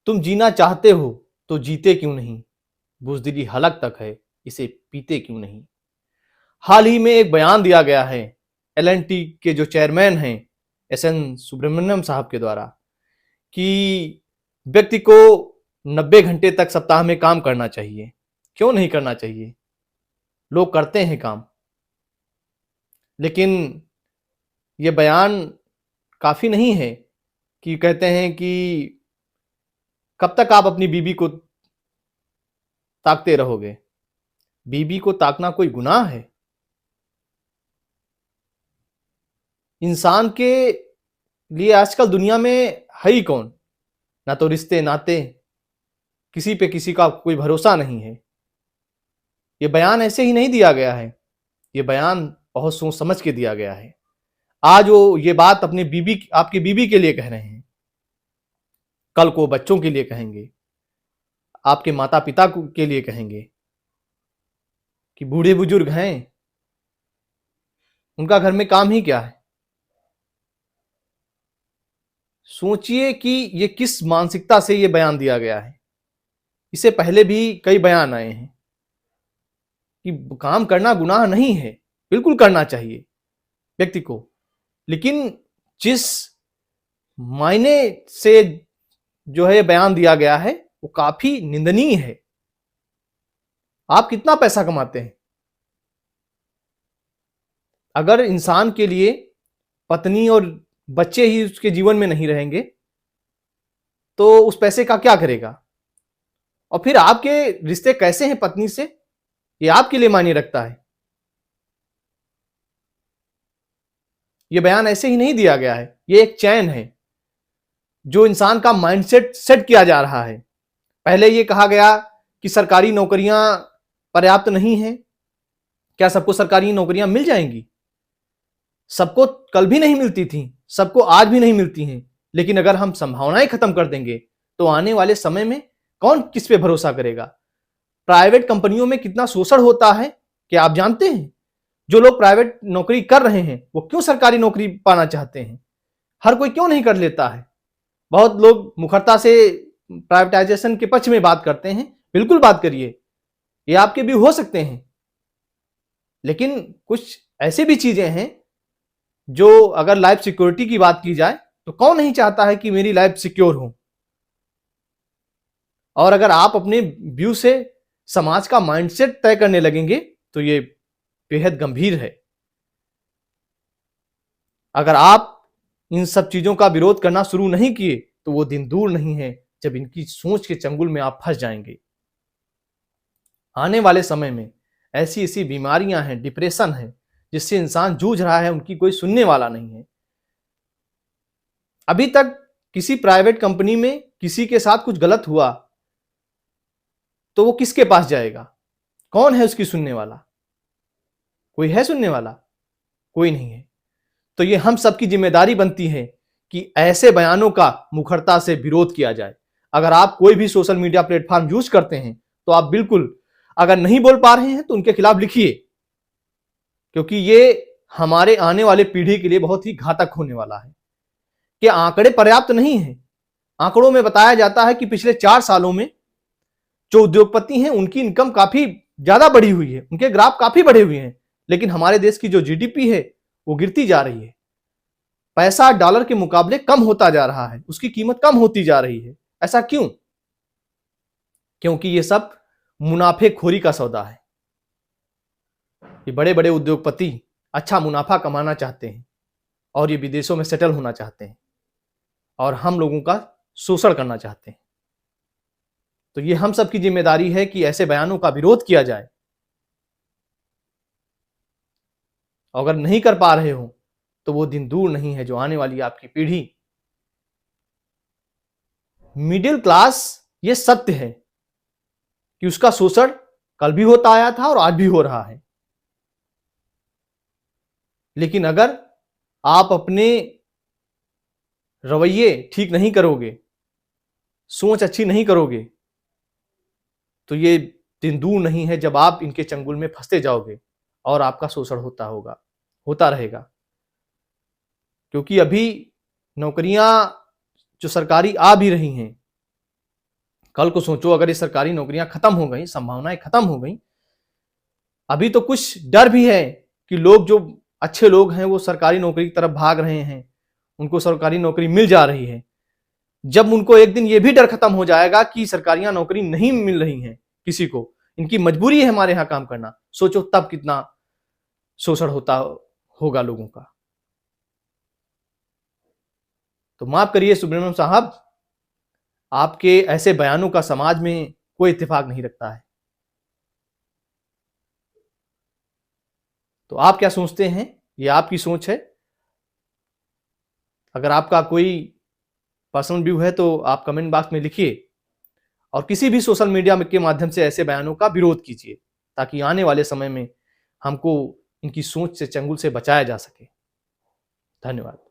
तुम जीना चाहते हो तो जीते क्यों नहीं, बुज़दिली हलक तक है इसे पीते क्यों नहीं। हाल ही में एक बयान दिया गया है एल&टी के जो चेयरमैन हैं एस.एन. सुब्रमण्यम साहब के द्वारा कि व्यक्ति को 90 घंटे तक सप्ताह में काम करना चाहिए। क्यों नहीं करना चाहिए? लोग करते हैं काम, लेकिन ये बयान काफ़ी नहीं है कि कहते हैं कि कब तक आप अपनी बीबी को ताकते रहोगे। बीबी को ताकना कोई गुनाह है? इंसान के लिए आजकल दुनिया में है ही कौन? ना तो रिश्ते नाते, किसी पे किसी का कोई भरोसा नहीं है। ये बयान ऐसे ही नहीं दिया गया है, ये बयान बहुत सोच समझ के दिया गया है। आज वो ये बात अपनी बीबी, आपकी बीबी के लिए कह रहे हैं, कल को बच्चों के लिए कहेंगे, आपके माता पिता के लिए कहेंगे कि बूढ़े बुजुर्ग हैं, उनका घर में काम ही क्या है। सोचिए कि ये किस मानसिकता से ये बयान दिया गया है। इससे पहले भी कई बयान आए हैं कि काम करना गुनाह नहीं है, बिल्कुल करना चाहिए व्यक्ति को, लेकिन जिस मायने से जो है बयान दिया गया है वो काफी निंदनीय है। आप कितना पैसा कमाते हैं? अगर इंसान के लिए पत्नी और बच्चे ही उसके जीवन में नहीं रहेंगे तो उस पैसे का क्या करेगा? और फिर आपके रिश्ते कैसे हैं पत्नी से, ये आपके लिए मायने रखता है। ये बयान ऐसे ही नहीं दिया गया है, ये एक चैन है जो इंसान का माइंडसेट सेट किया जा रहा है। पहले ये कहा गया कि सरकारी नौकरियां पर्याप्त नहीं है। क्या सबको सरकारी नौकरियां मिल जाएंगी? सबको कल भी नहीं मिलती थी, सबको आज भी नहीं मिलती हैं। लेकिन अगर हम संभावनाएं खत्म कर देंगे तो आने वाले समय में कौन किस पे भरोसा करेगा? प्राइवेट कंपनियों में कितना शोषण होता है क्या आप जानते हैं? जो लोग प्राइवेट नौकरी कर रहे हैं वो क्यों सरकारी नौकरी पाना चाहते हैं? हर कोई क्यों नहीं कर लेता है? बहुत लोग मुखरता से प्राइवेटाइजेशन के पक्ष में बात करते हैं, बिल्कुल बात करिए, ये आपके भी हो सकते हैं। लेकिन कुछ ऐसी भी चीजें हैं जो अगर लाइफ सिक्योरिटी की बात की जाए तो कौन नहीं चाहता है कि मेरी लाइफ सिक्योर हो। और अगर आप अपने व्यू से समाज का माइंडसेट तय करने लगेंगे तो ये बेहद गंभीर है। अगर आप इन सब चीजों का विरोध करना शुरू नहीं किए तो वो दिन दूर नहीं है जब इनकी सोच के चंगुल में आप फंस जाएंगे। आने वाले समय में ऐसी ऐसी बीमारियां हैं, डिप्रेशन है, जिससे इंसान जूझ रहा है, उनकी कोई सुनने वाला नहीं है। अभी तक किसी प्राइवेट कंपनी में किसी के साथ कुछ गलत हुआ तो वो किसके पास जाएगा? कौन है उसकी सुनने वाला? कोई है सुनने वाला? कोई नहीं है। तो ये हम सबकी जिम्मेदारी बनती है कि ऐसे बयानों का मुखरता से विरोध किया जाए। अगर आप कोई भी सोशल मीडिया प्लेटफॉर्म यूज करते हैं तो आप बिल्कुल, अगर नहीं बोल पा रहे हैं तो उनके खिलाफ लिखिए, क्योंकि ये हमारे आने वाले पीढ़ी के लिए बहुत ही घातक होने वाला है। कि आंकड़े पर्याप्त नहीं है। आंकड़ों में बताया जाता है कि पिछले 4 सालों में जो उद्योगपति हैं उनकी इनकम काफी ज्यादा बढ़ी हुई है, उनके ग्राफ काफी बढ़े हुए हैं, लेकिन हमारे देश की जो जीडीपी है वो गिरती जा रही है। पैसा डॉलर के मुकाबले कम होता जा रहा है, उसकी कीमत कम होती जा रही है। ऐसा क्यों? क्योंकि ये सब मुनाफेखोरी का सौदा है। ये बड़े बड़े उद्योगपति अच्छा मुनाफा कमाना चाहते हैं और ये विदेशों में सेटल होना चाहते हैं और हम लोगों का शोषण करना चाहते हैं। तो ये हम सबकी जिम्मेदारी है कि ऐसे बयानों का विरोध किया जाए। अगर नहीं कर पा रहे हो तो वो दिन दूर नहीं है जो आने वाली आपकी पीढ़ी, मिडिल क्लास, ये सत्य है कि उसका शोषण कल भी होता आया था और आज भी हो रहा है। लेकिन अगर आप अपने रवैये ठीक नहीं करोगे, सोच अच्छी नहीं करोगे, तो ये दिन दूर नहीं है जब आप इनके चंगुल में फंसते जाओगे और आपका शोषण होता रहेगा। क्योंकि अभी नौकरियां जो सरकारी आ भी रही हैं कल को सोचो अगर ये सरकारी नौकरियां खत्म हो गई, संभावनाएं खत्म हो गई, अभी तो कुछ डर भी है कि लोग जो अच्छे लोग हैं वो सरकारी नौकरी की तरफ भाग रहे हैं, उनको सरकारी नौकरी मिल जा रही है। जब उनको एक दिन ये भी डर खत्म हो जाएगा कि सरकारियां नौकरी नहीं मिल रही हैं किसी को, इनकी मजबूरी है हमारे यहां काम करना, सोचो तब कितना शोषण होता होगा लोगों का। तो माफ करिए सुब्रमण्यम साहब, आपके ऐसे बयानों का समाज में कोई इत्तेफाक नहीं रखता है। तो आप क्या सोचते हैं, ये आपकी सोच है। अगर आपका कोई पर्सनल व्यू है तो आप कमेंट बॉक्स में लिखिए और किसी भी सोशल मीडिया के माध्यम से ऐसे बयानों का विरोध कीजिए, ताकि आने वाले समय में हमको इनकी सोच से, चंगुल से बचाया जा सके। धन्यवाद।